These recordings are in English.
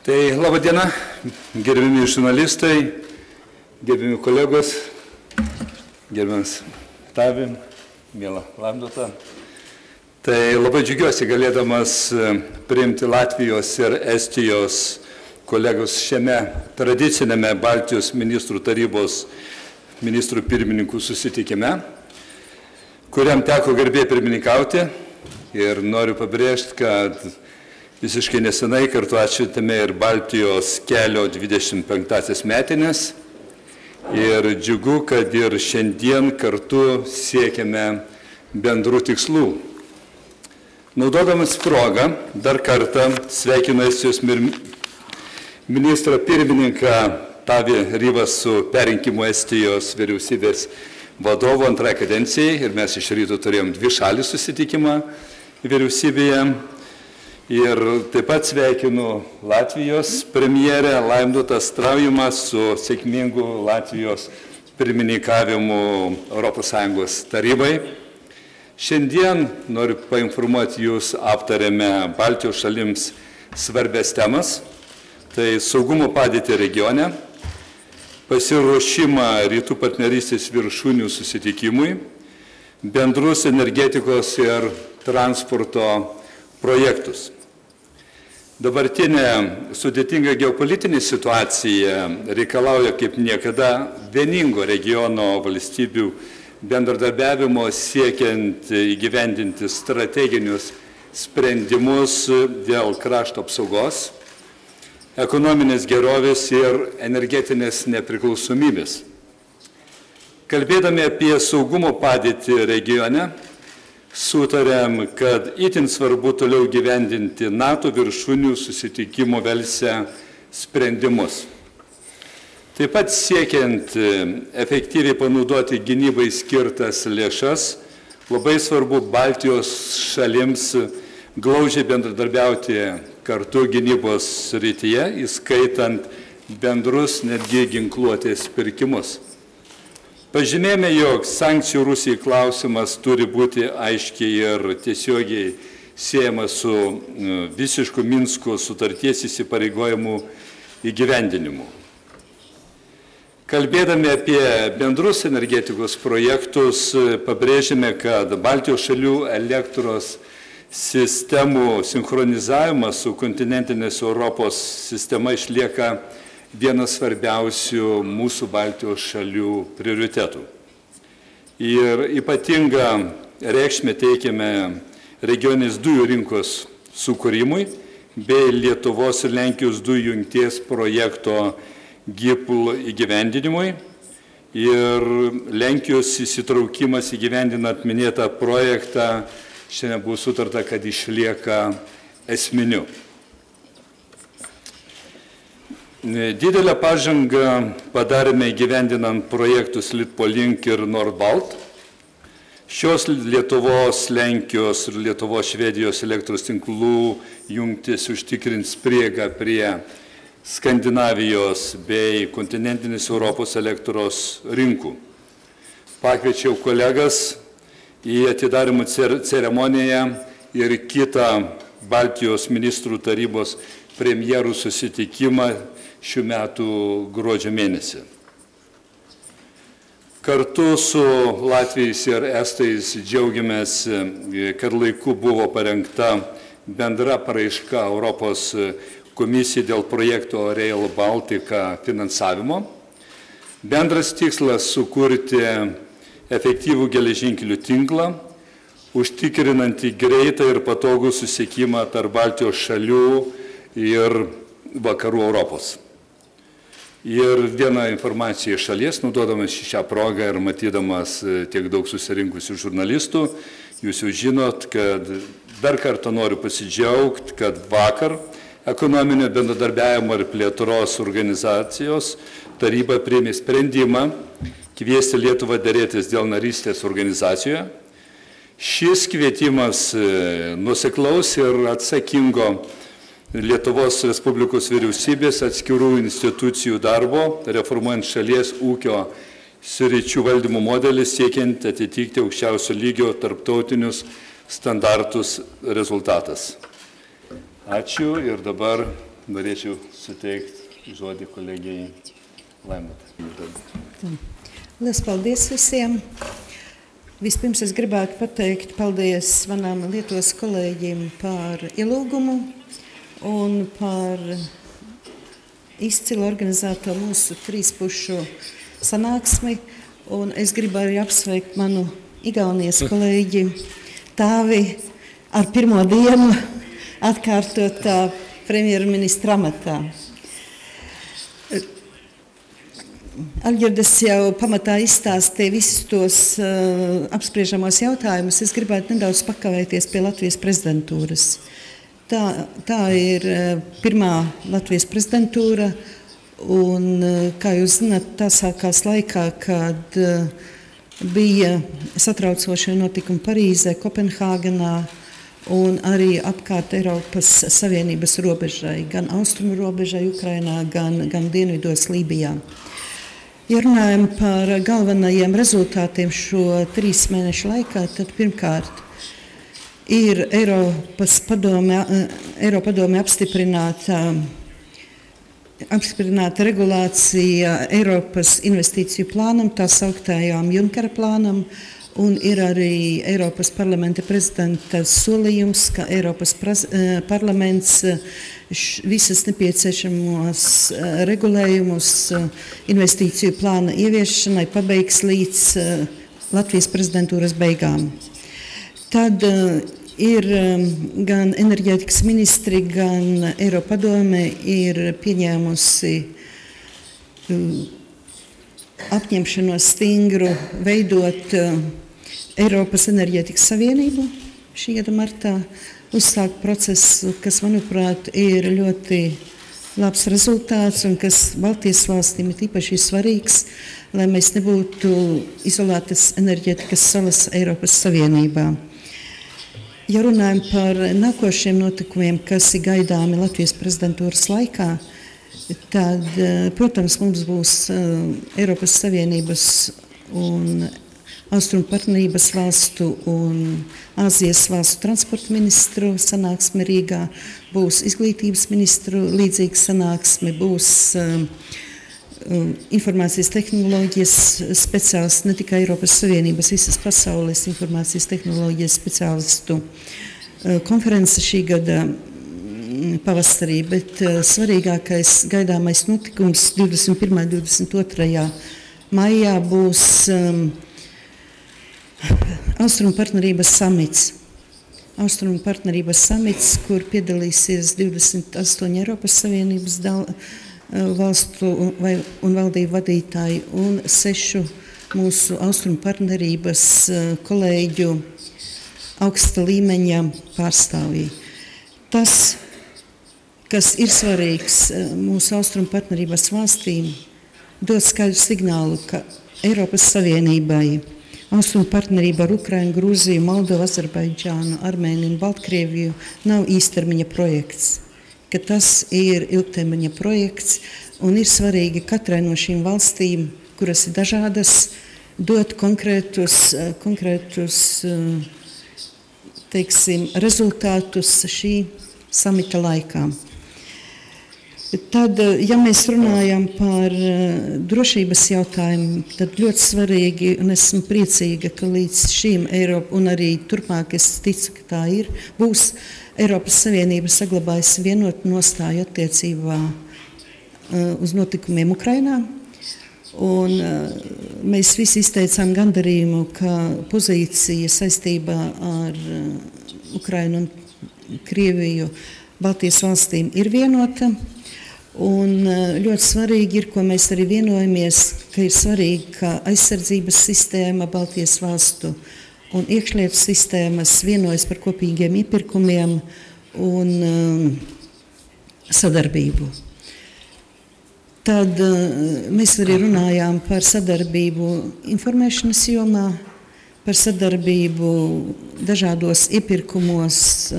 Tai laba diena, gerbiami žurnalistai, gerbiami kolegos, gerbiamas Tavi, mėla Lamdota. Tai labai džiugiuosi galėdamas priimti Latvijos ir Estijos kolegos šiame tradicinėme Baltijos ministrų tarybos ministrų pirmininkų susitikime, kuriam teko garbė pirmininkauti. Ir noriu pabrėžti, kad visiškai nesenai kartu atšventėme ir Baltijos kelio 25 metinės. Ir džiugu, kad ir šiandien kartu siekiame bendrų tikslų. Naudodamas progą, dar kartą sveikinu Estijos ministrą pirmininką Roivaso perrinkimu Estijos Vyriausybės vadovo antrai kadencijai. Ir mes iš ryto turėjom dvišalį susitikimą vyriausybėje. Ir taip pat sveikinu Latvijos premjerę Straujumą su sėkmingu Latvijos pirmininkavimu ES tarybai. Šiandien noriu painformuoti jūs, aptarėme Baltijos šalims svarbias temas. Tai saugumo padėtį regione, pasiruošimą rytų partnerystės viršūnių susitikimui, bendrus energetikos ir transporto projektus. Dabartinė sudėtinga geopolitinė situacija reikalauja kaip niekada vieningo regiono valstybių bendradarbiavimo siekiant įgyvendinti strateginius sprendimus dėl krašto apsaugos, ekonominės gerovės ir energetinės nepriklausomybės. Kalbėdami apie saugumo padėtį regione, sutarėm, kad itin svarbu toliau gyvendinti NATO viršūnių susitikimo Velse sprendimus. Taip pat siekiant efektyviai panaudoti gynybai skirtas lėšas, labai svarbu Baltijos šalims glaudžiai bendradarbiauti kartu gynybos srityje, įskaitant bendrus netgi ginkluotės pirkimus. Pažymėjome, jog sankcijų Rusijai klausimas turi būti aiškiai ir tiesiogiai siejamas su visišku Minsko sutarties įsipareigojimų įgyvendinimu. Kalbėdami apie bendrus energetikos projektus, pabrėžėme, kad Baltijos šalių elektros sistemų sinchronizavimas su kontinentinės Europos sistema išlieka vienas svarbiausių mūsų Baltijos šalių prioritetų. Ir ypatingą reikšmę teikiame regioninės dujų rinkos sukūrimui bei Lietuvos ir Lenkijos dujų jungties projekto GIPL įgyvendinimui. Ir Lenkijos įsitraukimas įgyvendinant minėtą projektą šiandien buvo sutarta, kad išlieka esminiu. Didelę pažangą padarėme įgyvendinant projektus Litpoliink ir Nordbalt. Šios Lietuvos, Lenkijos ir Lietuvos Švedijos elektros tinklų jungtis užtikrins prieigą prie Skandinavijos bei kontinentinės Europos elektros rinkų. Pakviečiau kolegas į atidarymų ceremoniją ir kitą Baltijos ministrų tarybos premjerų susitikimą šių metų gruodžio mėnesį. Kartu su Latvijais ir Estais džiaugiamės, kad laiku buvo parengta bendra paraiška Europos komisijai dėl projekto Rail Baltica finansavimo. Bendras tikslas sukurti efektyvų geležinkelių tinklą, užtikrinantį greitą ir patogų susisiekimą tarp Baltijos šalių ir vakarų Europos. Ir viena informacija iš šalies, naudodamas šią progą ir matydamas tiek daug susirinkusių žurnalistų, jūs jau žinot, kad dar kartą noriu pasidžiaugti, kad vakar ekonominio bendradarbiavimo ir plėtros organizacijos taryba priėmė sprendimą kviesti Lietuvą derėtis dėl narystės organizacijoje. Šis kvietimas nuoseklaus ir atsakingo Lietuvos Respublikos Vyriausybės atskirų institucijų darbo, reformuojant šalies ūkio sričių valdymo modelį, siekiant atitikti aukščiausio lygio tarptautinius standartus rezultatas. Ačiū ir dabar norėčiau suteikti žodį kolegijai Laimutai. Lielas paldies visiem. Vispirms es gribētu pateikt paldies manām Lietuvas kolēģiem par ielūgumu un par izcilu organizēto mūsu trīspušu sanāksmi. Un es gribu arī apsveikt manu Igaunijas kolēģi Tāvi ar pirmo dienu atkārtotā premjerministra amatā. Alģirdas jau pamatā izstāstīja visus tos apspriežamos jautājumus. Es gribētu nedaudz pakavēties pie Latvijas prezidentūras. Tā ir pirmā Latvijas prezidentūra, un, kā jūs zināt, tā sākās laikā, kad bija satraucošie notikumi Parīzē, Kopenhāgenā un arī apkārt Eiropas Savienības robežai, gan austrumu robežai Ukrainā, gan dienvidos Lībijā. Ja runājam par galvenajiem rezultātiem šo 3 mēnešu laikā, tad pirmkārt ir Eiropas padome apstiprināta regulācija Eiropas investīciju plānam, tā sauktājām Junkera plānam, un ir arī Eiropas parlamenta prezidenta solījums, ka Eiropas parlaments visas nepieciešamos regulējumus investīciju plāna ieviešanai pabeigs līdz Latvijas prezidentūras beigām. Tad ir gan enerģētikas ministri, gan Eiropadome ir pieņēmusi apņemšanos stingru veidot Eiropas enerģētikas savienību šī gada martā, uzsākt procesu, kas, manuprāt, ir ļoti labs rezultāts un kas Baltijas valstīm ir īpaši svarīgs, lai mēs nebūtu izolētas enerģētikas salas Eiropas Savienībā. Ja runājam par nākošiem notikumiem, kas ir gaidāmi Latvijas prezidentūras laikā, tad, protams, mums būs Eiropas Savienības un Austrumu partnerības valstu un Āzijas valstu transporta ministru sanāksme Rīgā, būs izglītības ministru līdzīga sanāksme, būs informācijas tehnoloģijas speciālisti, ne tikai Eiropas Savienības, visas pasaules informācijas tehnoloģijas speciālistu konference šī gada pavasarī, bet svarīgākais gaidāmais notikums 21. un 22. maijā būs Austrumu partnerības samits. Austrumu partnerības samits, kur piedalīsies 28 Eiropas Savienības valstu un valdību vadītāji un 6 mūsu Austrumu partnerības kolēģu augsta līmeņa pārstāvji. Tas, kas ir svarīgs mūsu Austrumu partnerības valstīm, dod skaidru signālu, ka Eiropas Savienībai Austrumu partnerība ar Ukrainu, Grūziju, Moldovu, Azerbaidžānu, Armēniju un Baltkrieviju nav īstermiņa projekts, ka tas ir ilgtermiņa projekts un ir svarīgi katrai no šīm valstīm, kuras ir dažādas, dot konkrētus rezultātus šī samita laikā. Tad, ja mēs runājam par drošības jautājumu, tad ļoti svarīgi, un esmu priecīga, ka līdz šīm Eiropa, un arī turpmāk es ticu, ka tā ir, būs Eiropas Savienība saglabājusi vienotu nostāju attiecībā uz notikumiem Ukrainā. Un mēs visi izteicām gandarījumu, ka pozīcija saistībā ar Ukrainu un Krieviju Baltijas valstīm ir vienota. Un ļoti svarīgi ir, ko mēs arī vienojamies, ka ir svarīgi, ka aizsardzības sistēma Baltijas valstu un iekšlietu sistēmas vienojas par kopīgiem iepirkumiem un sadarbību. Tad mēs arī runājām par sadarbību informēšanas jomā, par sadarbību dažādos iepirkumos,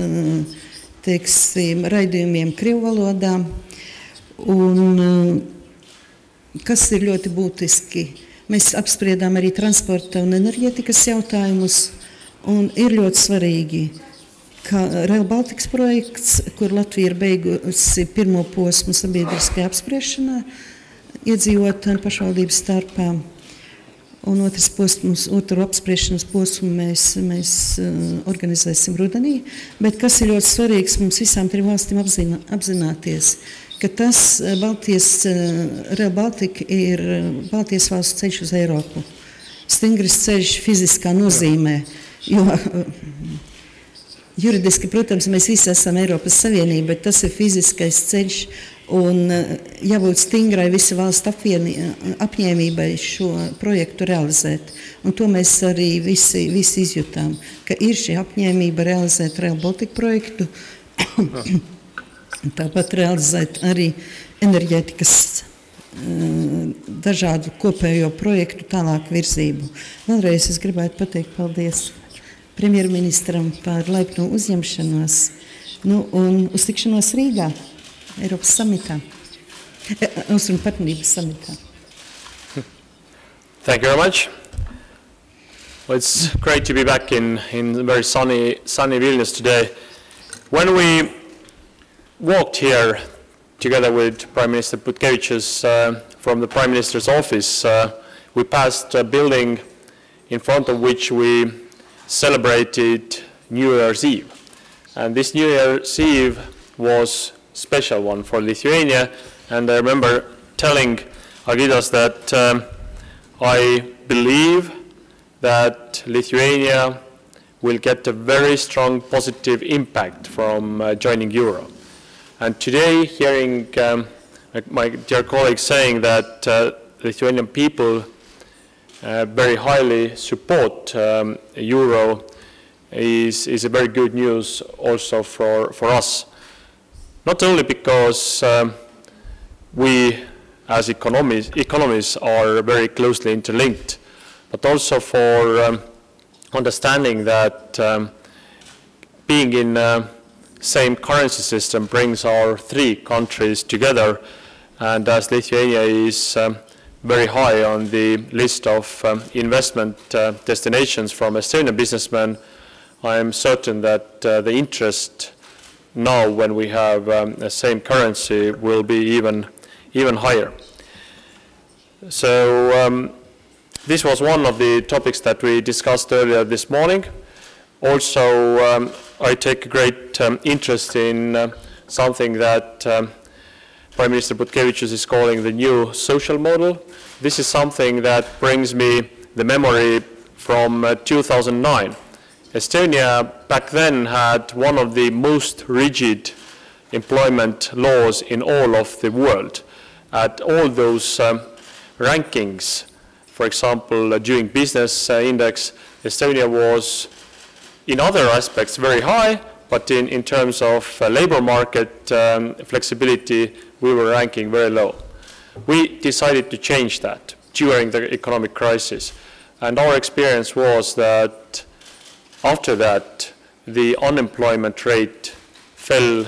raidījumiem krievu valodā. Un, kas ir ļoti būtiski, mēs apspriedām arī transporta un enerģētikas jautājumus, un ir ļoti svarīgi ka Rail Baltikas projekts, kur Latvija ir beigusi pirmo posmu sabiedriskajā apspriešanā, iedzīvotāju un pašvaldības starpā. Un otru apspriešanas posmu mēs organizēsim rudenī. Bet kas ir ļoti svarīgs mums visām trim valstīm apzināties, ka tas Rail Baltica ir Baltijas valsts ceļš uz Eiropu. Stingrs ceļš fiziskā nozīmē, jo juridiski, protams, mēs visi esam Eiropas Savienība, bet tas ir fiziskais ceļš. Un jābūt stingrai visi valsts apņēmībai šo projektu realizēt. Un to mēs arī visi izjutām, ka ir šī apņēmība realizēt Rail Baltica projektu, tāpat realizēt arī enerģētikas dažādu kopējo projektu tālāk virzību. Vēlreiz es gribētu pateikt paldies premjerministram par laipno uzņemšanos, un uz tikšanos Rīgā. Eiropas samitā, Austrumu partnerības samitā. Thank you very much. Well, it's great to be back in very sunny Vilnius today. When we walked here together with Prime Minister Butkevičiaus from the Prime Minister's office, we passed a building in front of which we celebrated New Year's Eve. And this New Year's Eve was special one for Lithuania, and I remember telling Algirdas that I believe that Lithuania will get a very strong positive impact from joining Euro. And today, hearing my dear colleagues saying that Lithuanian people very highly support Euro is a very good news also for us. Not only because we as economies are very closely interlinked, but also for understanding that being in the same currency system brings our three countries together, and as Lithuania is very high on the list of investment destinations from Estonian businessmen, I am certain that the interest now, when we have the same currency, will be even higher. So this was one of the topics that we discussed earlier this morning. Also, I take great interest in something that Prime Minister Butkevičiaus is calling the new social model. This is something that brings me the memory from 2009. Estonia back then had one of the most rigid employment laws in all of the world. At all those rankings, for example, Doing Business Index, Estonia was in other aspects very high, but in terms of labor market flexibility, we were ranking very low. We decided to change that during the economic crisis. And our experience was that after that, the unemployment rate fell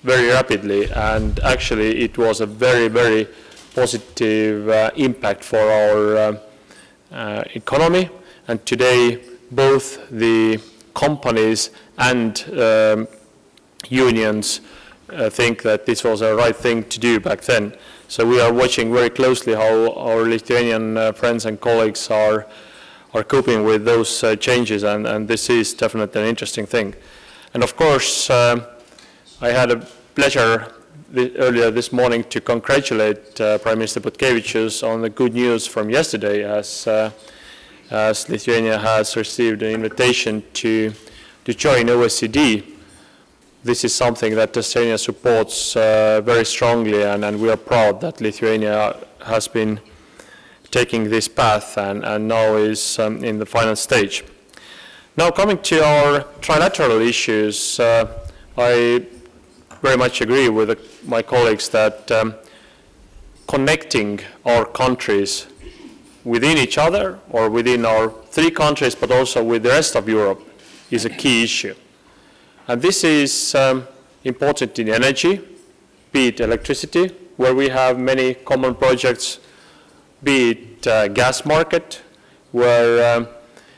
very rapidly, and actually it was a very, very positive impact for our economy. And today, both the companies and unions think that this was a right thing to do back then. So we are watching very closely how our Lithuanian friends and colleagues are coping with those changes, and this is definitely an interesting thing. And of course, I had a pleasure earlier this morning to congratulate Prime Minister Butkevičiaus on the good news from yesterday, as Lithuania has received an invitation to join OECD. This is something that Estonia supports very strongly, and we are proud that Lithuania has been taking this path and now is in the final stage. Now, coming to our trilateral issues, I very much agree with my colleagues that connecting our countries within each other or within our three countries, but also with the rest of Europe, is a key issue. And this is important in energy, be it electricity, where we have many common projects, be it gas market, where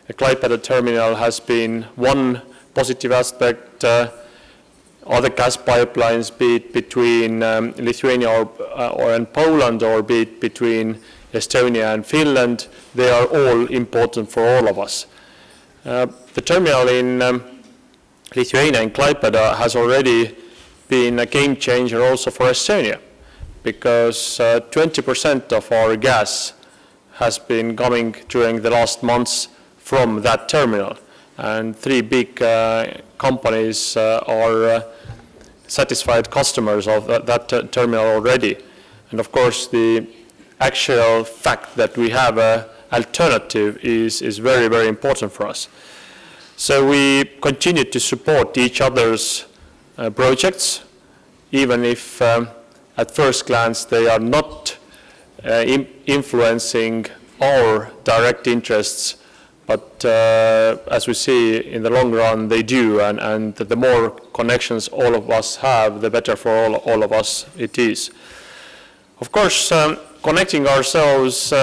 a Klaipėda terminal has been one positive aspect. Other gas pipelines, be it between Lithuania and Poland, or be it between Estonia and Finland, they are all important for all of us. The terminal in Lithuania, in Klaipėda, has already been a game changer also for Estonia, because 20% of our gas has been coming during the last months from that terminal. And 3 big companies are satisfied customers of that terminal already. And of course, the actual fact that we have an alternative is very, very important for us. So we continue to support each other's projects, even if at first glance they are not influencing our direct interests. But as we see, in the long run, they do, and the more connections all of us have, the better for all of us it is. Of course, connecting ourselves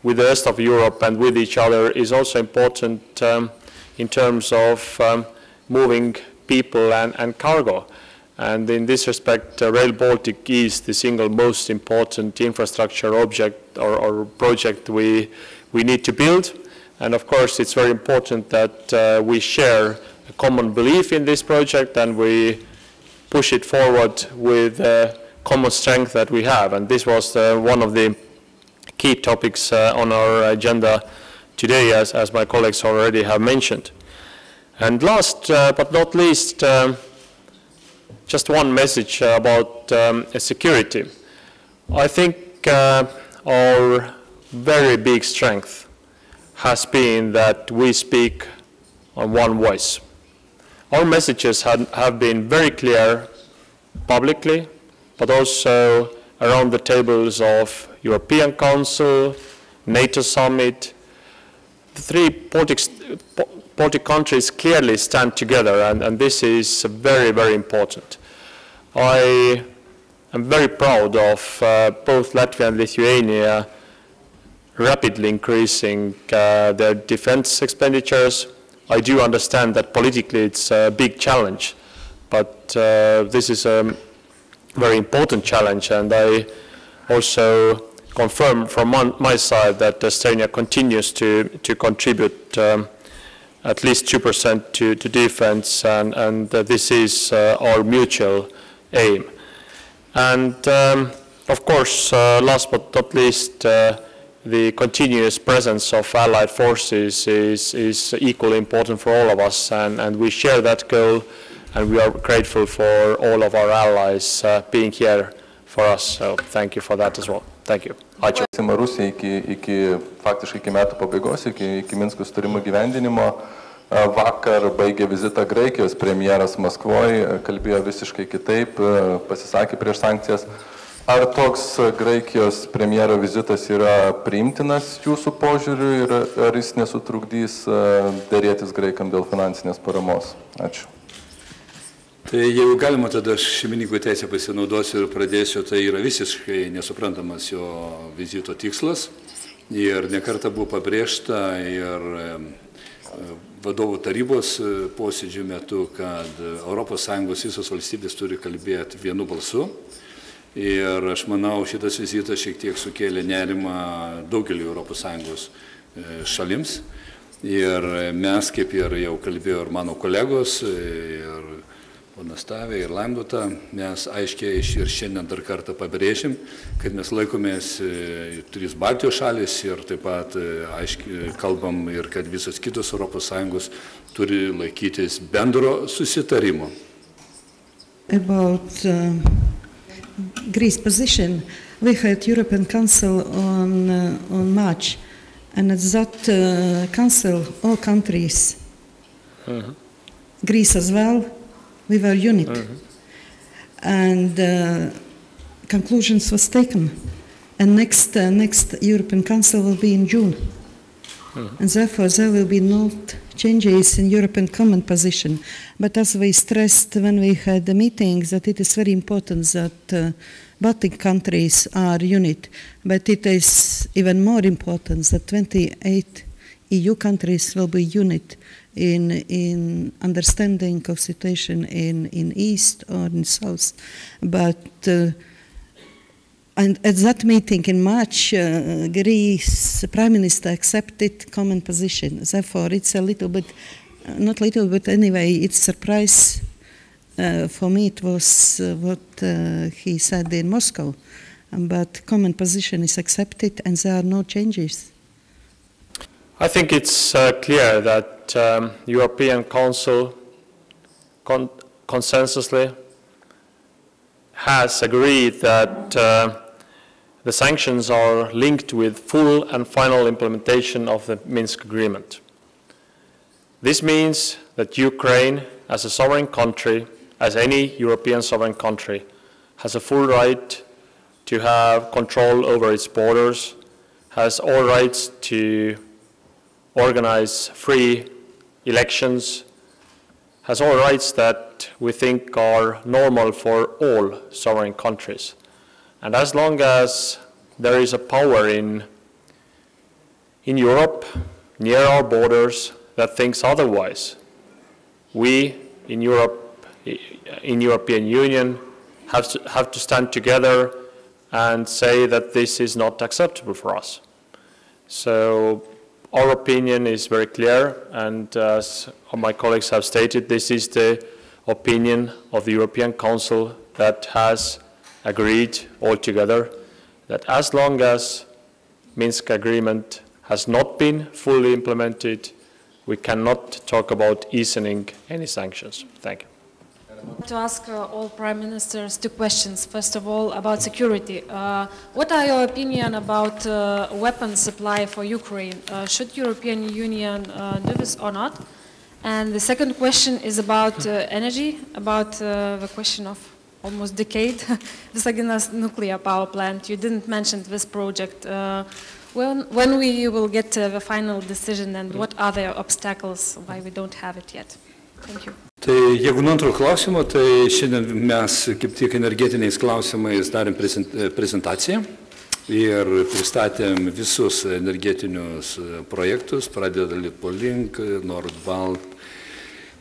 with the rest of Europe and with each other is also important in terms of moving people and cargo. And in this respect, Rail Baltic is the single most important infrastructure object or project we need to build. And of course, it's very important that we share a common belief in this project and we push it forward with common strength that we have. And this was one of the key topics on our agenda today, as my colleagues already have mentioned. And last but not least, just one message about security. I think our very big strength has been that we speak on one voice. Our messages have been very clear publicly, but also around the tables of European Council, NATO summit. The 3 Baltic countries clearly stand together, and this is very, very important. I am very proud of both Latvia and Lithuania rapidly increasing their defense expenditures. I do understand that politically it's a big challenge, but this is a very important challenge, and I also confirm from my side that Estonia continues to contribute at least 2% to defense, and this is our mutual aim. And of course, last but not least, the continuous presence of allied forces is equally important for all of us, and we share that goal, and we are grateful for all of our allies being here for us. So thank you for that as well. Thank you. Ačiū. Rusija faktiškai iki metų pabaigos, iki Minsko sutarimo gyvendinimo. Vakar baigė vizitą Graikijos premjeras Maskvoje, kalbėjo visiškai kitaip, pasisakė prieš sankcijas. Ar toks Graikijos premjero vizitas yra priimtinas jūsų požiūriu ir ar jis nesutrukdys dėrėtis graikam dėl finansinės paramos? Ačiū. Tai jeigu galima, tada aš šeimininkų teisę pasinaudosiu ir pradėsiu, tai yra visiškai nesuprantamas jo vizito tikslas ir nekartą buvo pabrėžta ir vadovų tarybos posėdžių metu, kad ES visos valstybės turi kalbėti vienu balsu. Ir aš manau, šitas vizitas šiek tiek sukėlė nerimą daugelį ES šalims. Ir mes, kaip ir jau kalbėjo ir mano kolegos, ir ponas Tavė, ir Laimdota, mes aiškiai ir šiandien dar kartą pabrėžim, kad mes laikomės 3 Baltijos šalis ir taip pat aiškiai kalbam ir kad visos kitos ES turi laikytis bendro susitarimo. About Greece position, we had European Council on March, and at that council, all countries, Greece as well, we were unit, and conclusions was taken, and next European Council will be in June, and therefore there will be no changes in European common position. But as we stressed when we had the meetings, that it is very important that Baltic countries are unit, but it is even more important that 28 EU countries will be unit in understanding of situation in East or in South. But and at that meeting in March, Greece Prime Minister accepted common position. Therefore, it's a little bit, not little, but anyway, it's a surprise. For me, it was what he said in Moscow. But common position is accepted and there are no changes. I think it's clear that European Council consensusly has agreed that the sanctions are linked with full and final implementation of the Minsk Agreement. This means that Ukraine, as a sovereign country, as any European sovereign country, has a full right to have control over its borders, has all rights to organize free elections, has all rights that we think are normal for all sovereign countries. And as long as there is a power in Europe, near our borders, that thinks otherwise, we in Europe, in European Union, have to stand together and say that this is not acceptable for us. So our opinion is very clear, and as my colleagues have stated, this is the opinion of the European Council that has agreed altogether that as long as Minsk Agreement has not been fully implemented, we cannot talk about easing any sanctions. Thank you. To ask all Prime Ministers 2 questions. First of all, about security. What are your opinion about weapons supply for Ukraine? Should European Union do this or not? And the second question is about energy, about the question of almost decade, Visaginas nuclear power plant. You didn't mention this project. When we will get the final decision, and what are the obstacles why we don't have it yet? Thank you. Tai jeigu nuo antro klausimo, tai šiandien mes kaip tik energetiniais klausimais darėm prezentaciją ir pristatėm visus energetinius projektus, pradedant Litpoliink, Nordbalt,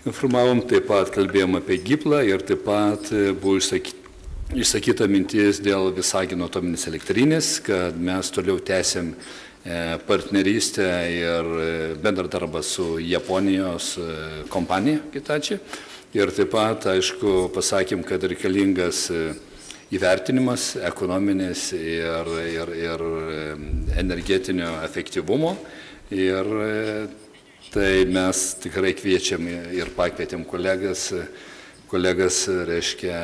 informavom, taip pat kalbėjom apie Giplą ir taip pat buvo išsakyta mintis dėl Visagino atominės elektrinės, kad mes toliau tęsim partnerystę ir bendradarbą su Japonijos kompanija Hitachi. Ir taip pat, aišku, pasakėm, kad reikalingas įvertinimas ekonominis ir energetinio efektyvumo. Ir tai mes tikrai kviečiam ir pakvietėm kolegas, reiškia,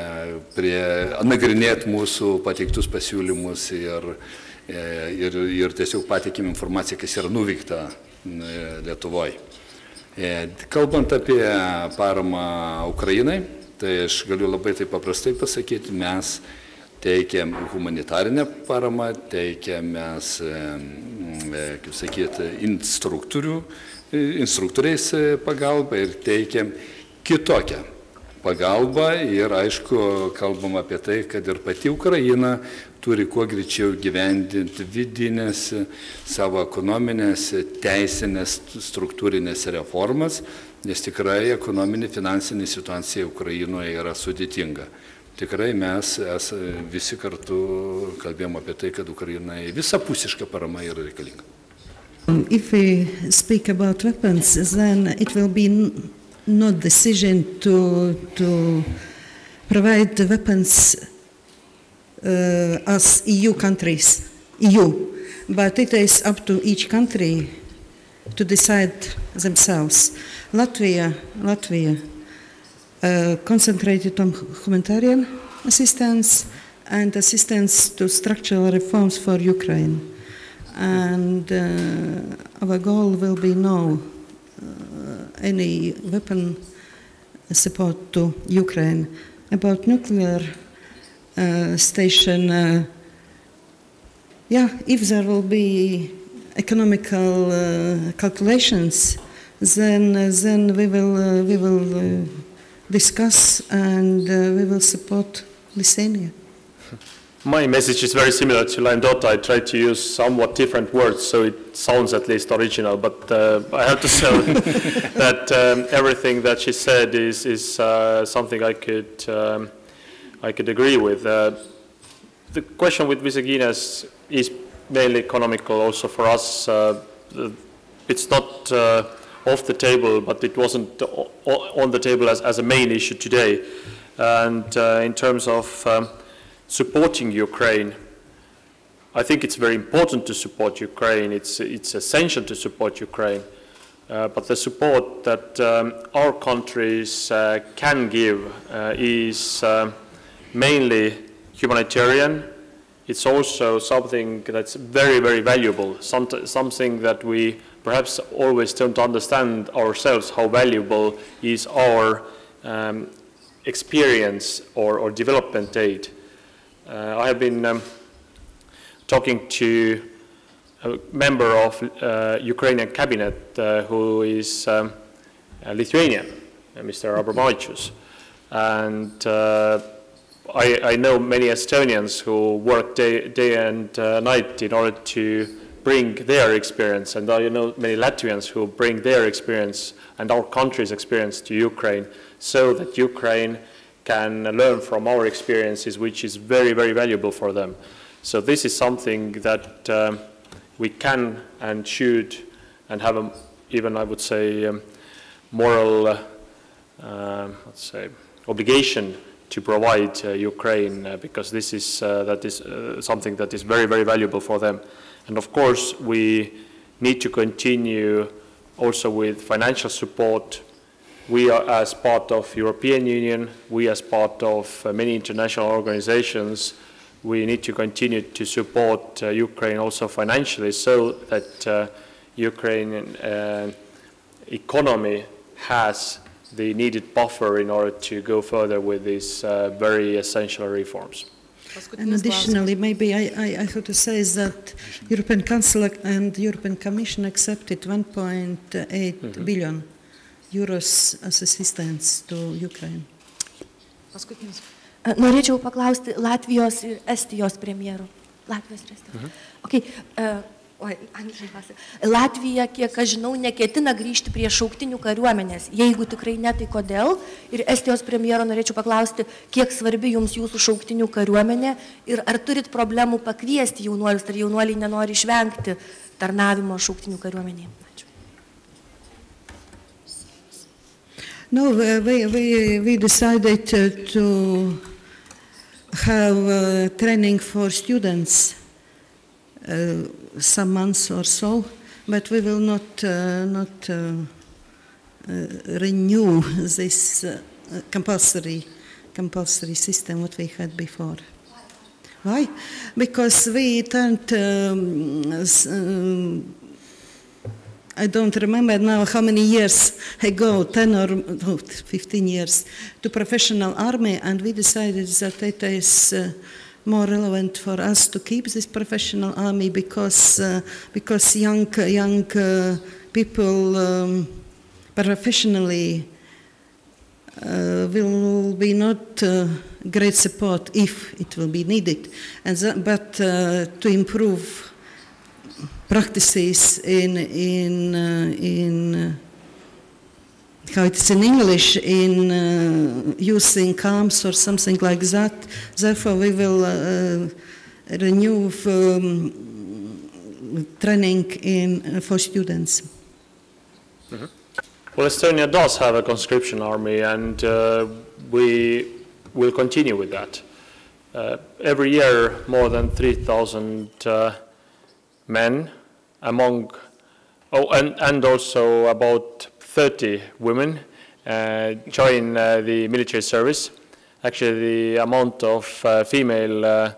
nagrinėti mūsų pateiktus pasiūlymus ir tiesiog pateikėm informaciją, kas yra nuveikta Lietuvoje. Kalbant apie paramą Ukrainai, tai aš galiu labai taip paprastai pasakyti, mes teikiam humanitarinę paramą, teikiam mes, kaip sakyti, instruktoriais pagalbą ir teikiam kitokią pagalbą ir, aišku, kalbam apie tai, kad ir pati Ukraina turi kuo greičiau gyvendinti vidinės savo ekonominės, teisinės, struktūrinės reformas, nes tikrai ekonominė, finansinė situacija Ukrainoje yra sudėtinga. Tikrai mes visi kartu kalbėjom apie tai, kad Ukrainai visapusiška parama yra reikalinga. If we speak about weapons, then it will be not decision to provide the weapons as EU countries, but it is up to each country to decide themselves. Latvia concentrated on humanitarian assistance and assistance to structural reforms for Ukraine. And our goal will be no any weapon support to Ukraine. About nuclear station, if there will be economical calculations, then we will discuss and we will support Lithuania. My message is very similar to Laindota. I try to use somewhat different words so it sounds at least original, but I have to say that everything that she said is something I could agree with. The question with Visaginas is mainly economical also for us. It's not off the table, but it wasn't on the table as a main issue today. And in terms of supporting Ukraine, I think it's very important to support Ukraine. It's essential to support Ukraine. But the support that our countries can give is mainly humanitarian. It's also something that's very, very valuable, something that we perhaps always don't understand ourselves, how valuable is our experience or development aid. I have been talking to a member of Ukrainian cabinet who is Lithuanian, Mr. Premjero, and I know many Estonians who work day and night in order to bring their experience, and I know many Latvians who bring their experience and our country's experience to Ukraine, so that Ukraine can learn from our experiences, which is very, very valuable for them. So this is something that we can and should and have even, I would say, moral, let's say, obligation to provide Ukraine, because this is something that is very, very valuable for them. And of course, we need to continue also with financial support. We are, as part of European Union, we as part of many international organizations, we need to continue to support Ukraine also financially, so that Ukrainian economy has the needed buffer in order to go further with these very essential reforms. And additionally, maybe I have to say is that European Council and European Commission accepted 1.8 billion euros as assistance to Ukraine. Norėčiau paklausti Latvijos ir Estijos premjerų. Latvijos ir Estijos. Okay. Latvija, kiek aš žinau, neketina grįžti prie šauktinių kariuomenės. Jeigu tikrai ne, tai kodėl? Ir Estijos premjero norėčiau paklausti, kiek svarbi jums jūsų šauktinių kariuomenė ir ar turit problemų pakviesti jaunuolius, ar jaunuoliai nenori išvengti tarnavimo šauktinių kariuomenėje? Ačiū. No, we decided to have training for students some months or so, but we will not renew this compulsory system what we had before. Why? Because we turned, I don't remember now how many years ago, 10 or 15 years, to professional army, and we decided that it is more relevant for us to keep this professional army because young people professionally will be not great support if it will be needed, but to improve practices in how it's in English, in using arms or something like that. Therefore, we will renew training for students. Mm-hmm. Well, Estonia does have a conscription army, and we will continue with that. Every year, more than 3,000 men, and also about 30 women join the military service. Actually, the amount of female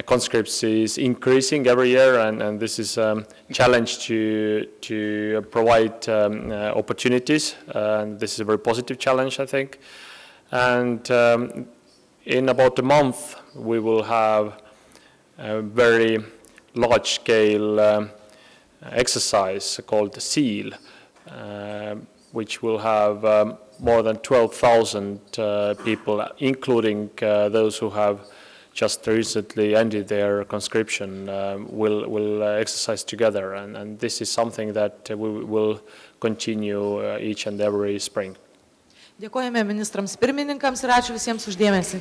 conscripts is increasing every year, and this is a challenge to provide opportunities. And this is a very positive challenge, I think. And in about a month, we will have a very large-scale exercise called SEAL, which will have more than 12,000 people, including those who have just recently ended their conscription will exercise together, and this is something that we will continue each and every spring. Dėkojame ministrams pirmininkams ir ačiū visiems uždėmesį.